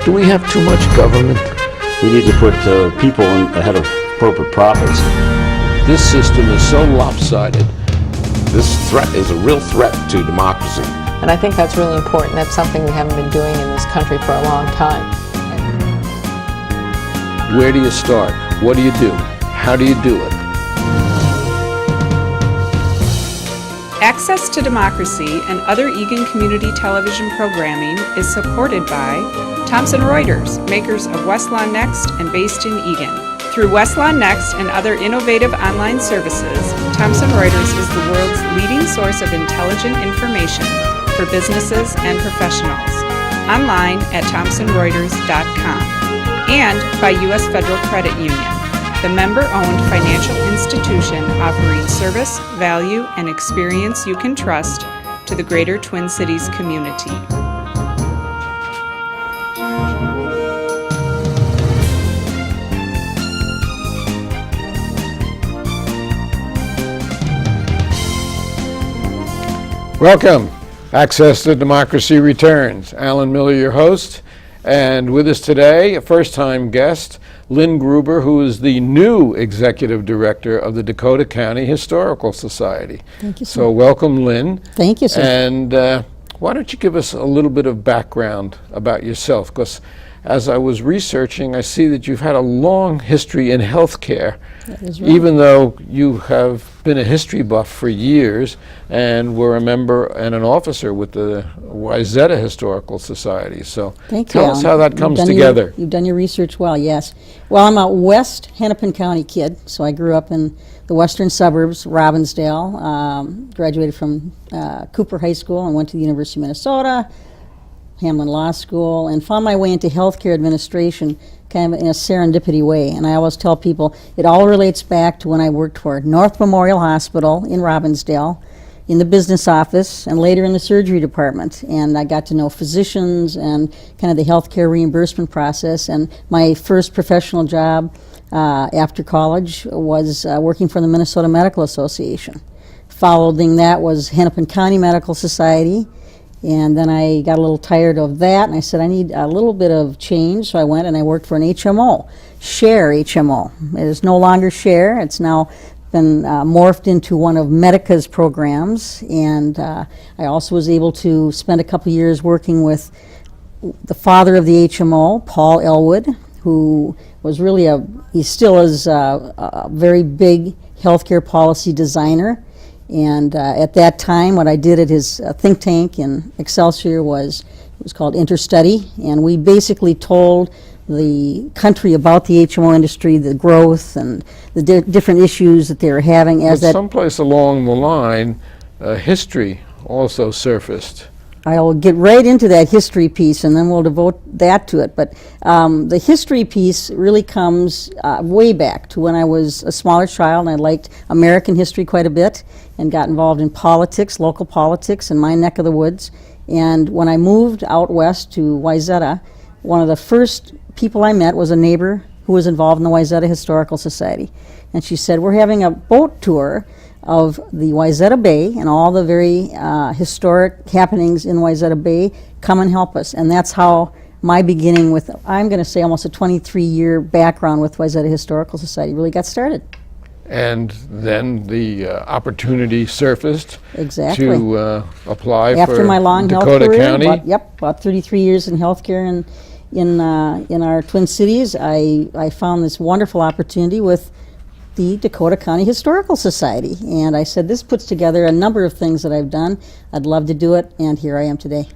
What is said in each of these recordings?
Do we have too much government? We need to put people ahead of corporate profits. This system is so lopsided. This threat is a real threat to democracy. And I think that's really important. That's something we haven't been doing in this country for a long time. Where do you start? What do you do? How do you do it? Access to Democracy and other Eagan community television programming is supported by Thomson Reuters, makers of Westlaw Next and based in Eagan. Through Westlaw Next and other innovative online services, Thomson Reuters is the world's leading source of intelligent information for businesses and professionals. Online at thomsonreuters.com. And by U.S. Federal Credit Union, the member-owned financial institution offering service, value, and experience you can trust to the greater Twin Cities community. Welcome. Access to Democracy returns. Alan Miller, your host, and with us today, a first-time guest, Lynn Gruber, who is the new Executive Director of the Dakota County Historical Society. Thank you, sir. So welcome, Lynn. Thank you, sir. And why don't you give us a little bit of background about yourself? Because as I was researching, I see that you've had a long history in healthcare, That is right. even though you have been a history buff for years and were a member and an officer with the Wayzata Historical Society. So Thank you, tell us Alan. how that You've comes done together. You've done your research well, yes. Well, I'm a West Hennepin County kid, so I grew up in the western suburbs, Robbinsdale, graduated from Cooper High School and went to the University of Minnesota, Hamlin Law School, and found my way into healthcare administration kind of in a serendipity way. And I always tell people it all relates back to when I worked for North Memorial Hospital in Robbinsdale, in the business office, and later in the surgery department. And I got to know physicians and kind of the healthcare reimbursement process. And my first professional job after college was working for the Minnesota Medical Association. Following that was Hennepin County Medical Society. And then I got a little tired of that, and I said, I need a little bit of change. So I went and I worked for an HMO, Share HMO. It is no longer Share. It's now been morphed into one of Medica's programs. And I also was able to spend a couple years working with the father of the HMO, Paul Elwood, who was really he still is a very big healthcare policy designer. And at that time, what I did at his think tank in Excelsior was called Interstudy, and we basically told the country about the HMO industry, the growth, and the different issues that they were having. But someplace along the line, history also surfaced. I'll get right into that history piece, and then we'll devote that to it. But the history piece really comes way back to when I was a smaller child, and I liked American history quite a bit, and got involved in politics, local politics, in my neck of the woods. And when I moved out west to Wayzata, one of the first people I met was a neighbor who was involved in the Wayzata Historical Society. And she said, we're having a boat tour of the Wayzata Bay and all the very historic happenings in Wayzata Bay. Come and help us. And that's how my beginning with, I'm going to say almost a 23-year background with Wayzata Historical Society really got started. And then the opportunity surfaced Exactly. to apply After for my long health Dakota career, County. about 33 years in healthcare in our Twin Cities, I found this wonderful opportunity with the Dakota County Historical Society. And I said, this puts together a number of things that I've done. I'd love to do it, and here I am today.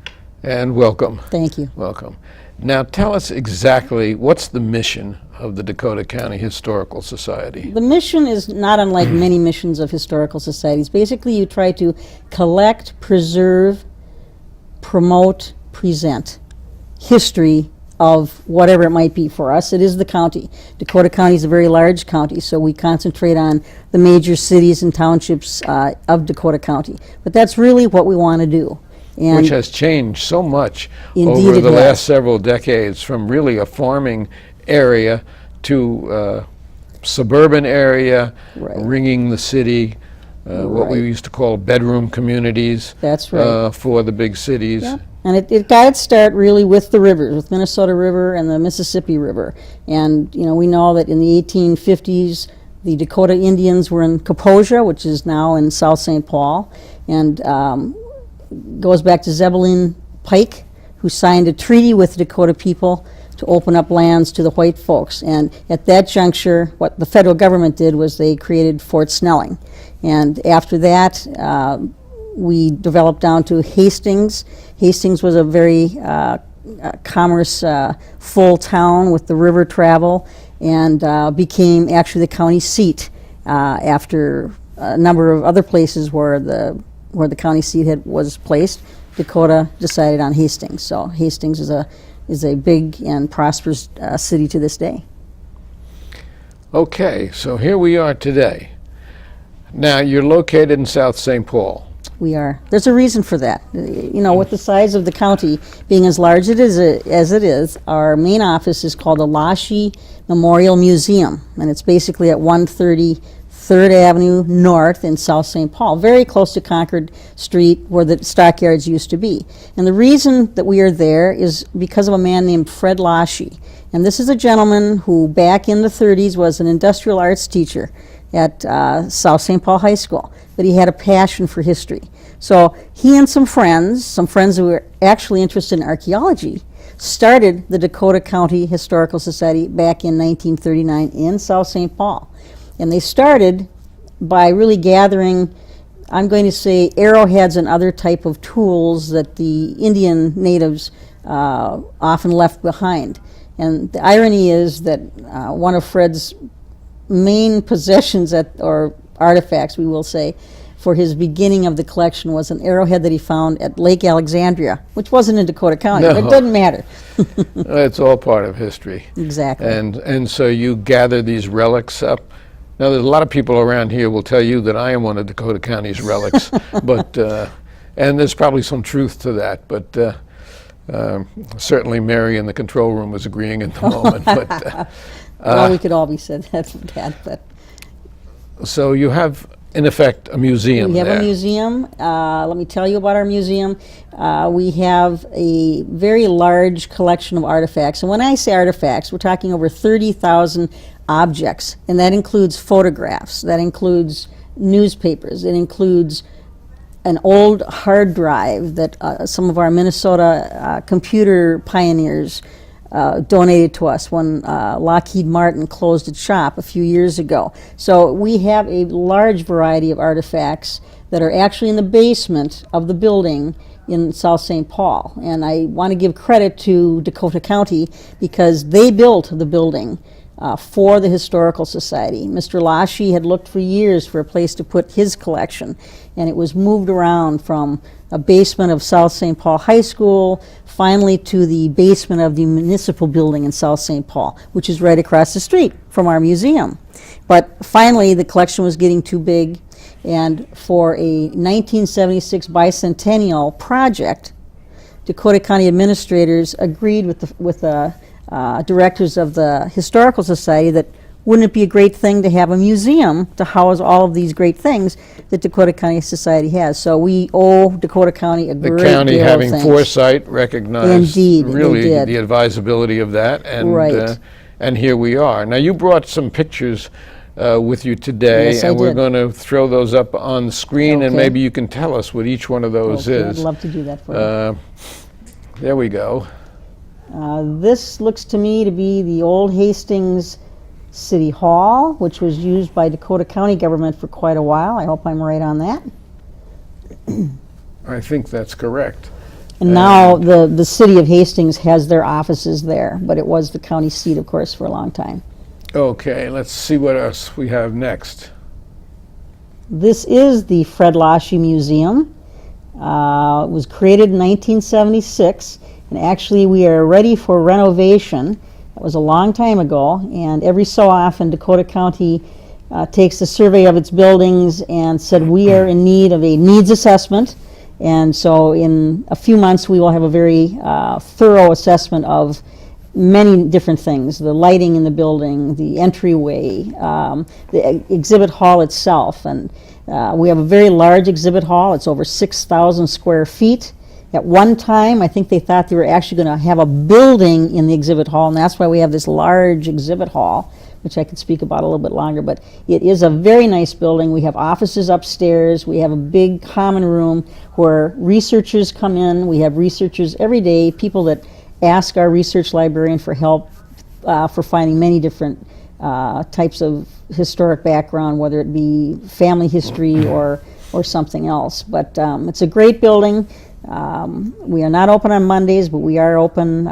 And welcome. Thank you. Welcome. Now tell us exactly what's the mission of the Dakota County Historical Society. The mission is not unlike many missions of historical societies. Basically, you try to collect, preserve, promote, present history of whatever it might be. For us, it is the county. Dakota County is a very large county, so we concentrate on the major cities and townships of Dakota County. But that's really what we want to do. And which has changed so much Indeed over it the has. last several decades, from really a farming area to suburban area, Right. ringing the city, what we Right. used to call bedroom communities. That's right. For the big cities. Yep. And it got its start really with the rivers, with Minnesota River and the Mississippi River. And, we know that in the 1850s, the Dakota Indians were in Kaposia, which is now in South St. Paul, and goes back to Zebulon Pike, who signed a treaty with the Dakota people to open up lands to the white folks. And at that juncture, what the federal government did was they created Fort Snelling. And after that, we developed down to Hastings. Hastings was a very commerce-full town with the river travel, and became actually the county seat after a number of other places where the county seat was placed. Dakota decided on Hastings. So Hastings is a big and prosperous city to this day. Okay, so here we are today. Now, you're located in South St. Paul. We are. There's a reason for that. With the size of the county being as large as it is, our main office is called the Lochee Memorial Museum, and it's basically at 130 3rd Avenue North in South St. Paul, very close to Concord Street where the stockyards used to be. And the reason that we are there is because of a man named Fred Lochee. And this is a gentleman who back in the 30s was an industrial arts teacher at South St. Paul High School, but he had a passion for history. So he and some friends who were actually interested in archaeology, started the Dakota County Historical Society back in 1939 in South St. Paul. And they started by really gathering, I'm going to say, arrowheads and other type of tools that the Indian natives often left behind. And the irony is that one of Fred's main possessions or artifacts, we will say, for his beginning of the collection was an arrowhead that he found at Lake Alexandria, which wasn't in Dakota County, but it doesn't matter. It's all part of history. Exactly. And so you gather these relics up. Now, there's a lot of people around here will tell you that I am one of Dakota County's relics, but and there's probably some truth to that, but certainly Mary in the control room was agreeing at the moment. But well, we could all be said that, but so you have, in effect, a museum. we have there. a museum. Let me tell you about our museum. We have a very large collection of artifacts. And when I say artifacts, we're talking over 30,000 objects. And that includes photographs. That includes newspapers. It includes an old hard drive that some of our Minnesota computer pioneers donated to us when Lockheed Martin closed its shop a few years ago. So we have a large variety of artifacts that are actually in the basement of the building in South St. Paul. And I want to give credit to Dakota County because they built the building for the Historical Society. Mr. Lochee had looked for years for a place to put his collection, and it was moved around from a basement of South St. Paul High School finally to the basement of the municipal building in South St. Paul, which is right across the street from our museum. But finally, the collection was getting too big, and for a 1976 bicentennial project, Dakota County administrators agreed with the directors of the Historical Society that wouldn't it be a great thing to have a museum to house all of these great things that Dakota County Society has. So we owe Dakota County a The great county, deal having of thanks. foresight, recognized Indeed, they really did. the advisability of that, and Right. And here we are. Now, you brought some pictures with you today, Yes, I and we're did. going to throw those up on the screen, and Okay. maybe you can tell us what each one of those Okay, is. I'd love to do that for you. There we go. This looks to me to be the old Hastings City Hall, which was used by Dakota County government for quite a while. I hope I'm right on that. I think that's correct. And now the city of Hastings has their offices there, but it was the county seat, of course, for a long time. Okay, let's see what else we have next. This is the Fred Lochee Museum. It was created in 1976, and actually we are ready for renovation. That was a long time ago, and every so often Dakota County takes a survey of its buildings and said we are in need of a needs assessment. And so in a few months we will have a very thorough assessment of many different things: the lighting in the building, the entryway, the exhibit hall itself, and We have a very large exhibit hall. It's over 6,000 square feet. At one time, I think they thought they were actually going to have a building in the exhibit hall, and that's why we have this large exhibit hall, which I could speak about a little bit longer. But it is a very nice building. We have offices upstairs. We have a big common room where researchers come in. We have researchers every day, people that ask our research librarian for help for finding many different types of historic background, whether it be family history or something else. But it's a great building. We are not open on Mondays, but we are open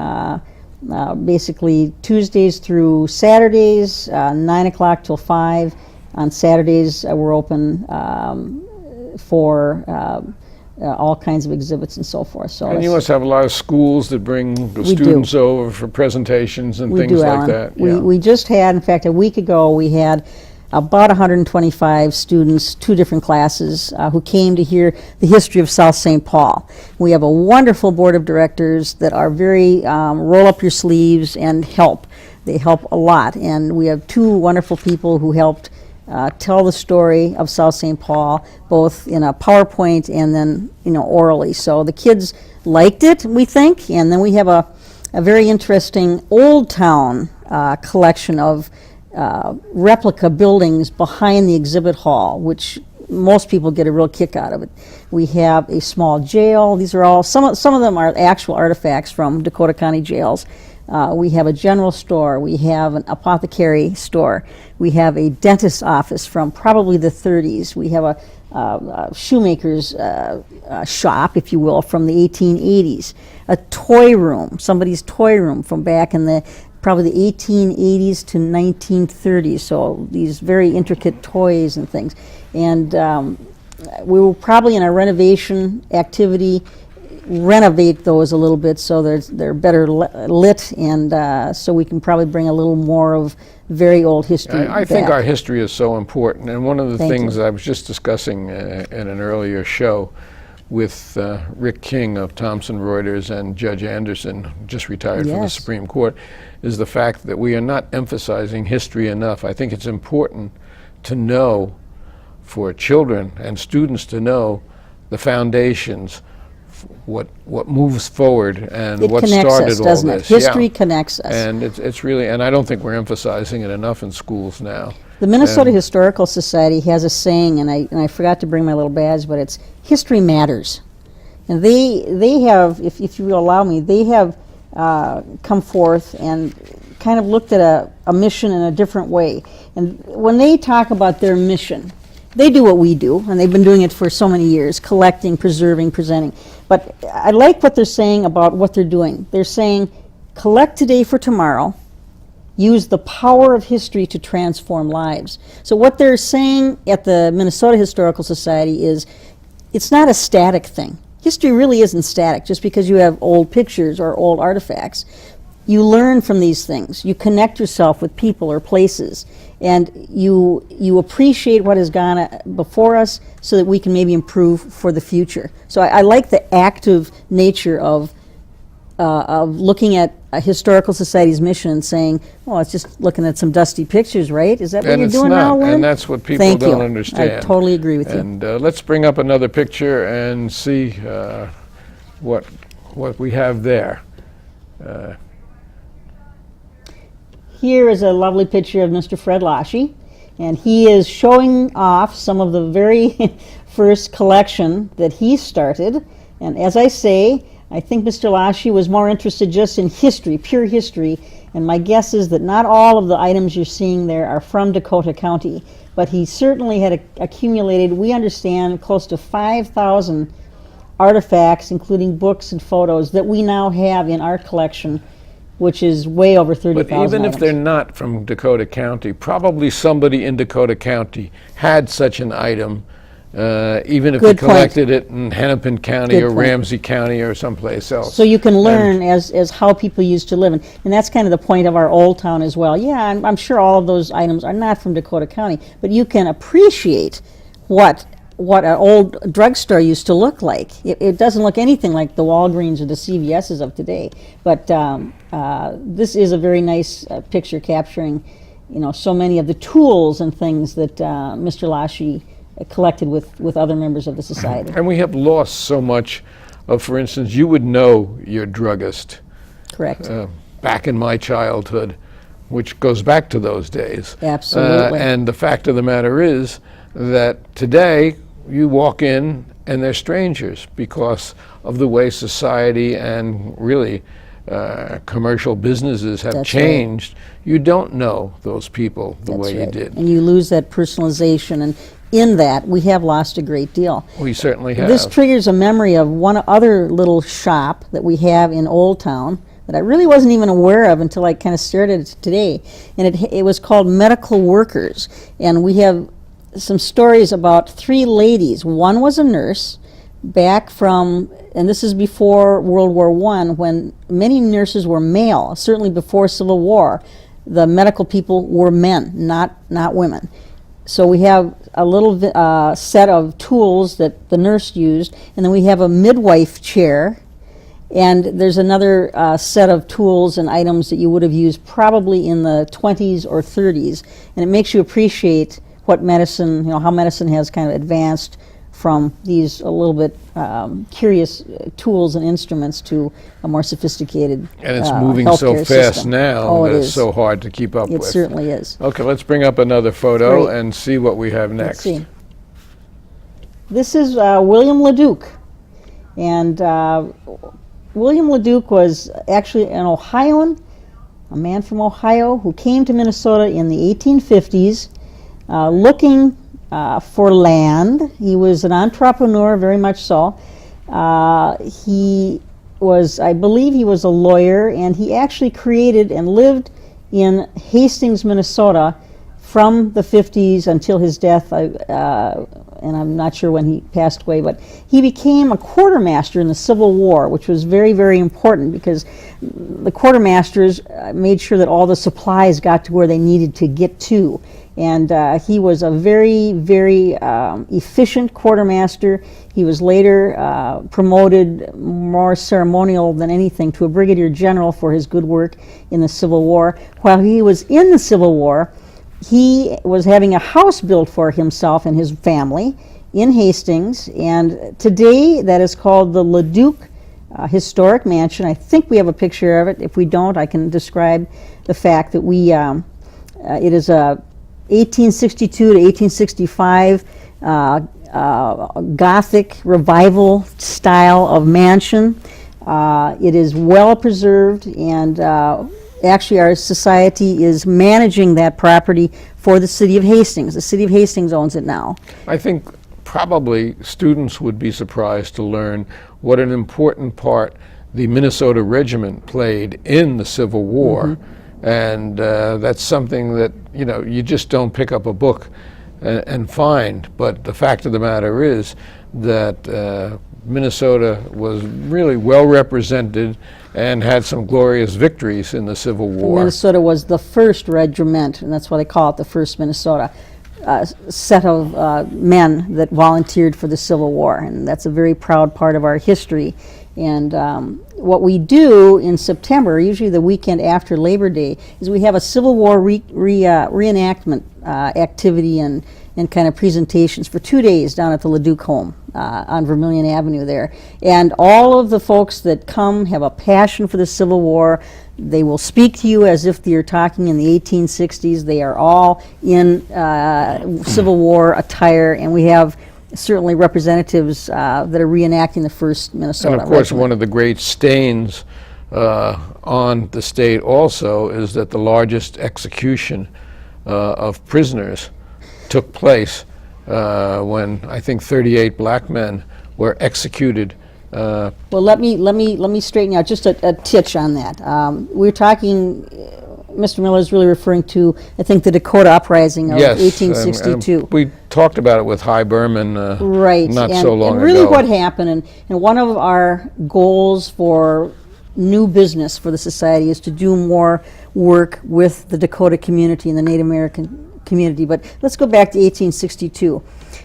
basically Tuesdays through Saturdays, 9 o'clock till 5. On Saturdays, we're open for all kinds of exhibits and so forth. So And you must have a lot of schools that bring the students over for presentations and things like Alan. that. We just had, in fact, a week ago, we had about 125 students, 2 different classes, who came to hear the history of South St. Paul. We have a wonderful board of directors that are very roll up your sleeves and help. They help a lot, and we have 2 wonderful people who helped tell the story of South St. Paul, both in a PowerPoint and then orally. So the kids liked it, we think, and then we have a very interesting Old Town collection of replica buildings behind the exhibit hall, which most people get a real kick out of it. We have a small jail. These are all, some of them are actual artifacts from Dakota County jails. We have a general store. We have an apothecary store. We have a dentist's office from probably the 30s. We have a shoemaker's shop, if you will, from the 1880s. A toy room, somebody's toy room from back in the probably the 1880s to 1930s, so these very intricate toys and things. And we will probably in our renovation activity renovate those a little bit so they're better lit, and so we can probably bring a little more of very old history I think our history is so important, and one of the Thank things you. I was just discussing in an earlier show with Rick King of Thomson Reuters and Judge Anderson, just retired from the Yes. Supreme Court, is the fact that we are not emphasizing history enough. I think it's important to know, for children and students to know, the foundations, what moves forward and It what connects started us, all doesn't it? this. History Yeah. connects us. And it's really, and I don't think we're emphasizing it enough in schools now. The Minnesota Historical Society has a saying, and I forgot to bring my little badge, but it's history matters. And they have, if you will allow me, they have come forth and kind of looked at a mission in a different way. And when they talk about their mission, they do what we do, and they've been doing it for so many years, collecting, preserving, presenting. But I like what they're saying about what they're doing. They're saying, collect today for tomorrow, use the power of history to transform lives. So what they're saying at the Minnesota Historical Society is, it's not a static thing. History really isn't static just because you have old pictures or old artifacts. You learn from these things. You connect yourself with people or places, and you appreciate what has gone before us so that we can maybe improve for the future. So I like the active nature of looking at a historical society's mission and saying, well, it's just looking at some dusty pictures, right? Is that what And you're it's doing now, not, Lynn? and that's what people Thank don't you. understand. I totally agree with you. And let's bring up another picture and see what we have there. Here is a lovely picture of Mr. Fred Lochee, and he is showing off some of the very first collection that he started. And as I say, I think Mr. Lochee was more interested just in history, pure history, and my guess is that not all of the items you're seeing there are from Dakota County, but he certainly had accumulated, we understand, close to 5,000 artifacts, including books and photos, that we now have in our collection, which is way over 30,000 But even if items. they're not from Dakota County, probably somebody in Dakota County had such an item, even if Good they point. collected it in Hennepin County Good or point. Ramsey County or someplace else. So you can learn as how people used to live, and that's kind of the point of our Old Town as well. Yeah, I'm sure all of those items are not from Dakota County, but you can appreciate what an old drugstore used to look like. It doesn't look anything like the Walgreens or the CVS's of today, but this is a very nice picture capturing, so many of the tools and things that Mr. Lochee collected with other members of the society. And we have lost so much of, for instance, you would know your druggist Correct. back in my childhood, which goes back to those days. Absolutely. And the fact of the matter is that today you walk in and they're strangers because of the way society and really commercial businesses have That's right. changed. You don't know those people the That's way right. you did. And you lose that personalization, and in that, we have lost a great deal. We certainly have. This triggers a memory of one other little shop that we have in Old Town that I really wasn't even aware of until I kind of stared at it today. And it was called Medical Workers. And we have some stories about 3 ladies. One was a nurse back from, and this is before World War I, when many nurses were male, certainly before Civil War. The medical people were men, not women. So we have a little set of tools that the nurse used, and then we have a midwife chair, and there's another set of tools and items that you would have used probably in the 20s or 30s, and it makes you appreciate what medicine, how medicine has kind of advanced from these a little bit curious tools and instruments to a more sophisticated And it's moving so healthcare fast system. now Oh, that it it's is. so hard to keep up It with. certainly is. Okay, let's bring up another photo Great. and see what we have Let's next. see. This is William Leduc. And William Leduc was actually an Ohioan, a man from Ohio who came to Minnesota in the 1850s looking for land. He was an entrepreneur, very much so. He was, I believe he was a lawyer, and he actually created and lived in Hastings, Minnesota from the 50s until his death, and I'm not sure when he passed away, but he became a quartermaster in the Civil War, which was very, very important because the quartermasters made sure that all the supplies got to where they needed to get to. And he was a very, very efficient quartermaster. He was later promoted, more ceremonial than anything, to a brigadier general for his good work in the Civil War. While he was in the Civil War, he was having a house built for himself and his family in Hastings, and today that is called the Leduc Historic Mansion. I think we have a picture of it. If we don't, I can describe the fact that it is a 1862 to 1865 Gothic revival style of mansion. It is well preserved, and actually our society is managing that property for the city of Hastings. The city of Hastings owns it now. I think probably students would be surprised to learn what an important part the Minnesota Regiment played in the Civil War. And that's something that, you just don't pick up a book and find. But the fact of the matter is that Minnesota was really well represented and had some glorious victories in the Civil War. Minnesota was the first regiment, and that's why they call it the first Minnesota, set of men that volunteered for the Civil War, and that's a very proud part of our history. And what we do in September, usually the weekend after Labor Day, is we have a Civil War reenactment activity and kind of presentations for 2 days down at the Leduc home on Vermilion Avenue there. And all of the folks that come have a passion for the Civil War. They will speak to you as if you're talking in the 1860s. They are all in Civil War attire, and we have certainly representatives that are reenacting the first Minnesota And of course, regiment. one of the great stains on the state also is that the largest execution of prisoners took place when I think 38 black men were executed. Well, let me straighten out just a titch on that. We're talking, Mr. Miller is really referring to, I think, the Dakota Uprising of Yes, 1862. we talked about it with Hy Berman Right. not and, so long and really ago. what happened, and one of our goals for new business for the society is to do more work with the Dakota community and the Native American community. But let's go back to 1862.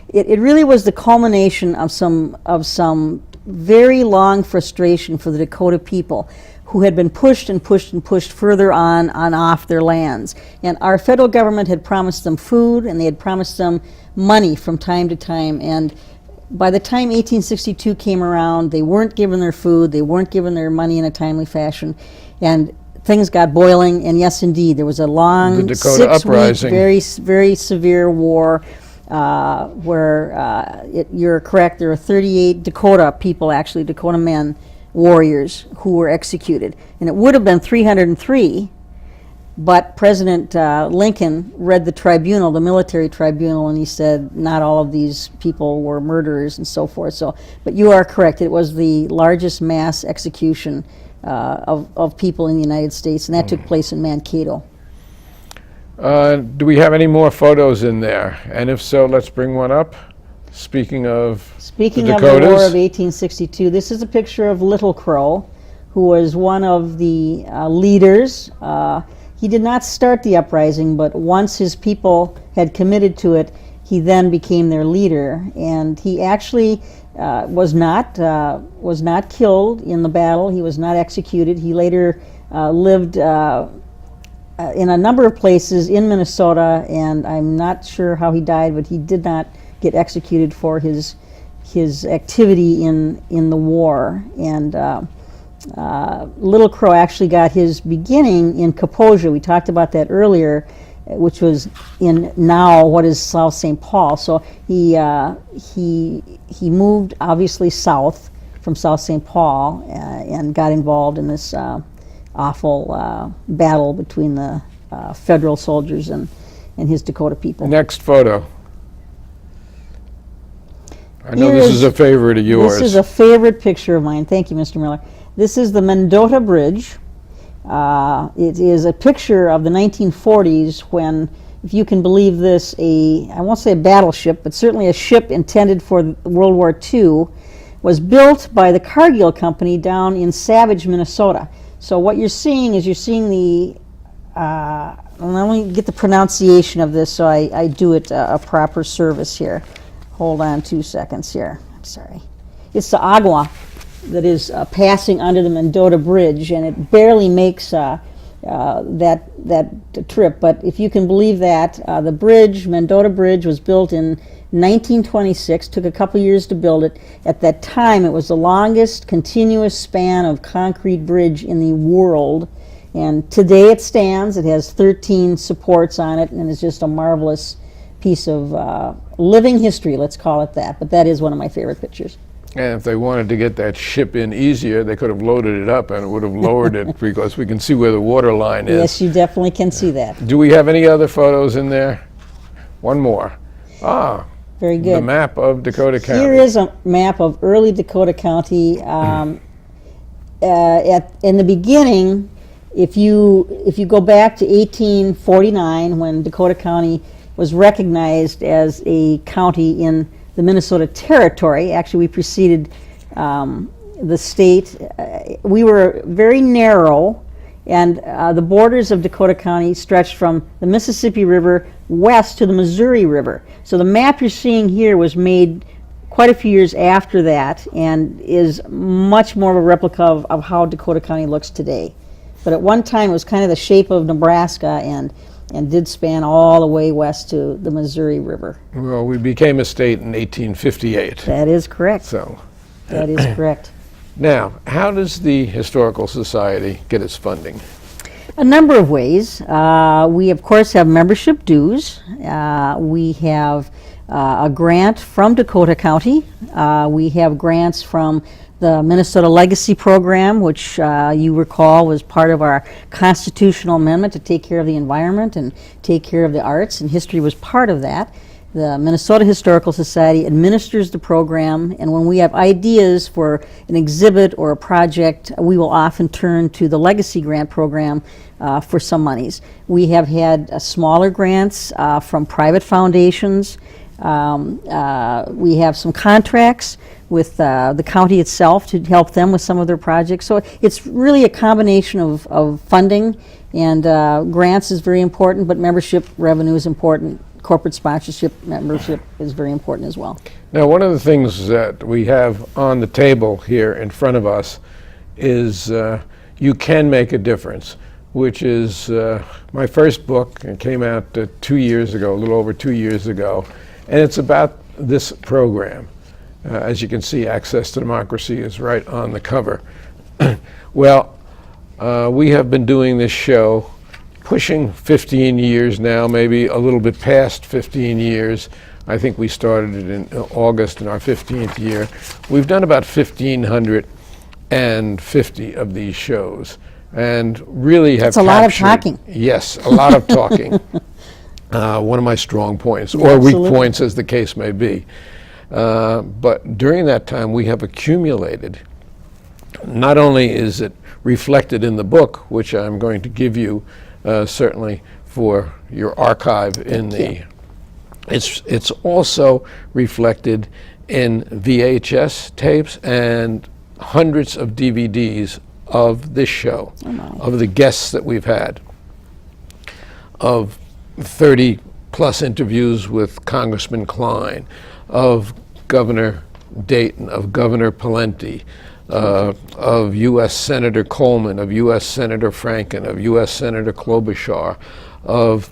It really was the culmination of some very long frustration for the Dakota people who had been pushed and pushed and pushed further on off their lands. And our federal government had promised them food, and they had promised them money from time to time. And by the time 1862 came around, they weren't given their food, they weren't given their money in a timely fashion, and things got boiling. And yes, indeed, there was a long The Dakota 6-week, Uprising. very severe war where you're correct. There were 38 Dakota people, actually Dakota men, warriors, who were executed, and it would have been 303. But President Lincoln read the tribunal, the military tribunal, and he said not all of these people were murderers and so forth. So, but you are correct. It was the largest mass execution of people in the United States, and that took place in Mankato. Do we have any more photos in there? And if so, let's bring one up. Speaking of the Speaking of Dakotas. the War of 1862, this is a picture of Little Crow, who was one of the leaders. He did not start the uprising, but once his people had committed to it, he then became their leader. And he actually was not killed in the battle. He was not executed. He later lived in a number of places in Minnesota, and I'm not sure how he died, but he did not get executed for his activity in the war. And Little Crow actually got his beginning in Kaposia. We talked about that earlier, which was in now what is South St. Paul. So he moved obviously south from South St. Paul and got involved in this awful battle between the federal soldiers and his Dakota people. Next photo. I know Here this is- is a favorite of yours. This is a favorite picture of mine. Thank you, Mr. Miller. This is the Mendota Bridge. It is a picture of the 1940s when, if you can believe this, I won't say a battleship, but certainly a ship intended for World War II was built by the Cargill Company down in Savage, Minnesota. So what you're seeing is the, let me get the pronunciation of this so I do it a proper service here. Hold on 2 seconds here. I'm sorry. It's the Agua that is passing under the Mendota Bridge, and it barely makes that trip. But if you can believe that, the bridge, Mendota Bridge, was built in 1926. Took a couple years to build it. At that time, it was the longest continuous span of concrete bridge in the world. And today it stands. It has 13 supports on it, and it's just a marvelous piece of living history, let's call it that. But that is one of my favorite pictures. And if they wanted to get that ship in easier, they could have loaded it up and it would have lowered it because we can see where the water line is. Yes, you definitely can see that. Do we have any other photos in there? One more. Ah, Very the good. map of Dakota County. Here is a map of early Dakota County. In the beginning, if you go back to 1849, when Dakota County was recognized as a county in the Minnesota Territory. Actually, we preceded the state. We were very narrow, and the borders of Dakota County stretched from the Mississippi River west to the Missouri River. So the map you're seeing here was made quite a few years after that and is much more of a replica of how Dakota County looks today. But at one time, it was kind of the shape of Nebraska and did span all the way west to the Missouri River. Well, we became a state in 1858. That is correct. So That is correct. now, how does the Historical Society get its funding? A number of ways. We, of course, have membership dues. We have a grant from Dakota County. We have grants from the Minnesota Legacy Program, which you recall was part of our constitutional amendment to take care of the environment and take care of the arts, and history was part of that. The Minnesota Historical Society administers the program, and when we have ideas for an exhibit or a project, we will often turn to the Legacy Grant Program for some monies. We have had smaller grants from private foundations. We have some contracts with the county itself to help them with some of their projects. So it's really a combination of funding, and grants is very important, but membership revenue is important. Corporate sponsorship membership is very important as well. Now, one of the things that we have on the table here in front of us is You Can Make a Difference, which is my first book. It came out 2 years ago, a little over 2 years ago. and it's about this program. As you can see, Access to Democracy is right on the cover. Well, we have been doing this show pushing 15 years now, maybe a little bit past 15 years. I think we started it in August in our 15th year. We've done about 1,550 of these shows, and really have It's a lot of captured- talking. Yes, a lot of talking. One of my strong points, or weak Absolutely. points as the case may be. But during that time, we have accumulated, not only is it reflected in the book, which I'm going to give you certainly for your archive in the, it's also reflected in VHS tapes and hundreds of DVDs of this show, of the guests that we've had, of 30 plus interviews with Congressman Klein, of Governor Dayton, of Governor Pawlenty, of U.S. Senator Coleman, of U.S. Senator Franken, of U.S. Senator Klobuchar, of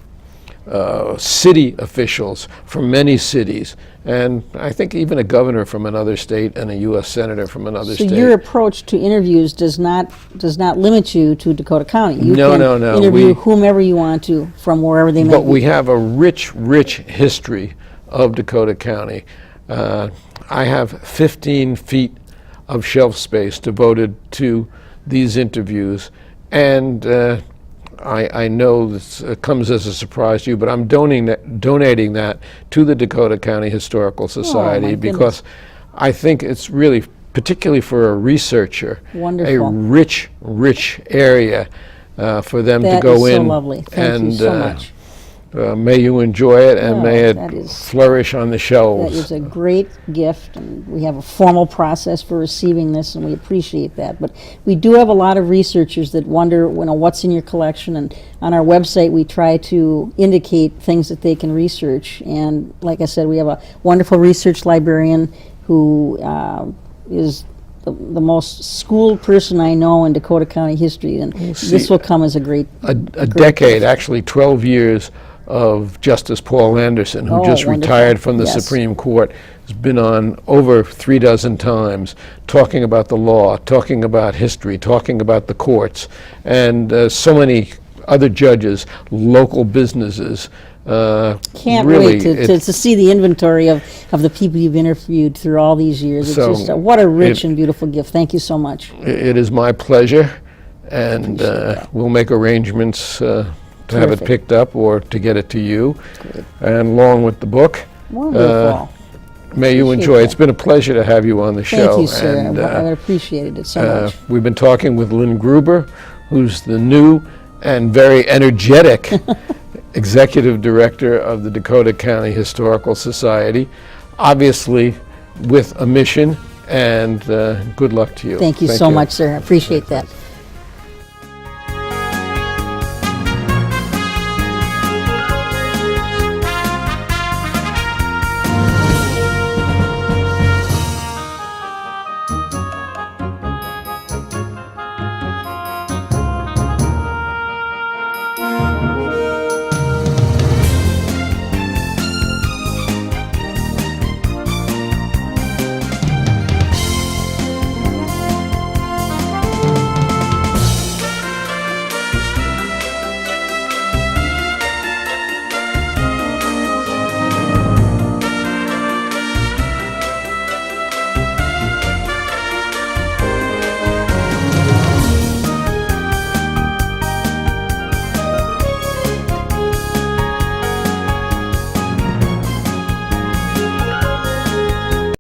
city officials from many cities, and I think even a governor from another state and a U.S. senator from another So state. your approach to interviews does not limit you to Dakota County. You No, can no, no, interview we- whomever you want to from wherever they may But be. we have a rich, rich history of Dakota County. I have 15 feet of shelf space devoted to these interviews, and I know this comes as a surprise to you, but I'm donating that to the Dakota County Historical Society goodness. because I think it's really, particularly for a researcher, Wonderful. a rich, rich area for them That to go is so in. lovely. Thank you so much. May you enjoy it, and Oh, may that it is- flourish on the That shelves. is a great gift, and we have a formal process for receiving this, and we appreciate that. But we do have a lot of researchers that wonder, what's in your collection, and on our website we try to indicate things that they can research. And like I said, we have a wonderful research librarian who is the most schooled person I know in Dakota County history, and this will come as a great A decade, actually 12 years of Justice Paul Anderson, who Oh, just wonderful. retired from the Yes. Supreme Court, has been on over 3 times, talking about the law, talking about history, talking about the courts, and so many other judges, local businesses. Can't really, wait to see the inventory of the people you've interviewed through all these years. It's So just what a rich it- and beautiful gift. Thank you so much. It is my pleasure, and we'll make arrangements to have it Terrific. picked up or to get it to you, and along with the book. Wonderful. May you Appreciate enjoy. that. It's been a pleasure to have you on the show. Thank you, sir. And, I appreciated it so much. we've been talking with Lynn Gruber, who's the new and very energetic Executive Director of the Dakota County Historical Society, obviously with a mission, and good luck to you. Thank you so much, sir. I appreciate that.